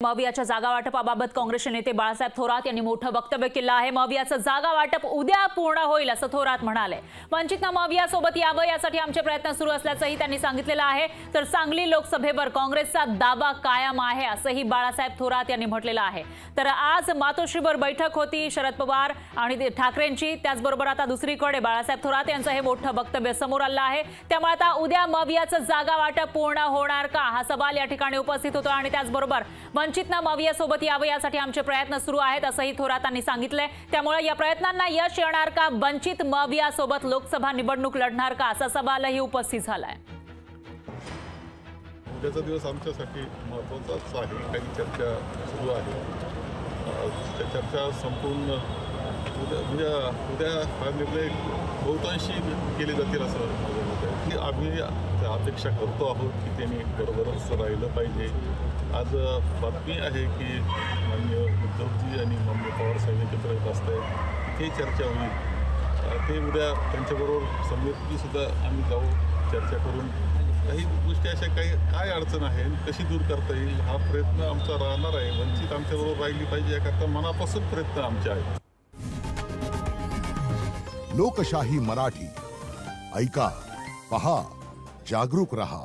मवियाच्या जागा वाटपाबाबत काँग्रेसचे नेते बाळासाहेब थोरात यांनी मोठं वक्तव्य केलं आहे। मवियाचं जागा वाटप उद्या पूर्ण होईल असं थोरात म्हणाले। वंचितनं मविया सोबत यावं यासाठी आमचे प्रयत्न सुरू असल्याचंही त्यांनी सांगितलेलं आहे। तर सांगली लोकसभेवर काँग्रेसचा दावा कायम आहे असंही बाळासाहेब थोरात यांनी म्हटलेलं आहे। तर आज मातोश्रीवर बैठक होती शरद पवार आणि ठाकरेंची, त्याचबरोबर आता दुसरीकडे बाळासाहेब थोरात यांचं हे मोठं वक्तव्य समोर आलं आहे। त्यामुळे आता उद्या मवियाचं जागा वाटप पूर्ण होणार का हा सवाल या ठिकाणी उपस्थित होतो आणि त्याचबरोबर वंचितनं मविया सोबत यावं यासाठी आमचे प्रयत्न सुरू आहेत असंही थोरातांनी सांगितलंय। त्यामुळे या प्रयत्नांना यश येणार का, वंचित मविया सोबत लोकसभा निवडणूक लढणार का असा सवालही उपस्थित झालाय। उद्याचा दिवस आमच्यासाठी महत्त्वाचाच आहे। काही चर्चा सुरू आहे, त्या चर्चा संपूर्ण उद्या हा निर्णय बहुतांशी केले जातील असं माझं मत आहे। आम्ही अपेक्षा करतो आहोत की त्यांनी बरोबरच राहिलं पाहिजे। आज बातमी आहे की माननीय उद्धवजी आणि माननीय पवार साहेब एकत्र येत असतात, ते चर्चा होईल। ते उद्या त्यांच्याबरोबर समितीसुद्धा आम्ही जाऊ, चर्चा करून काही गोष्टी अशा काय अडचण आहे कशी दूर करता येईल हा प्रयत्न आमचा राहणार आहे। वंचित आमच्याबरोबर राहिली पाहिजे याकरता मनापासून प्रयत्न आमचे आहेत। लोकशाही मराठी ऐका, पहा, जागरूक रहा।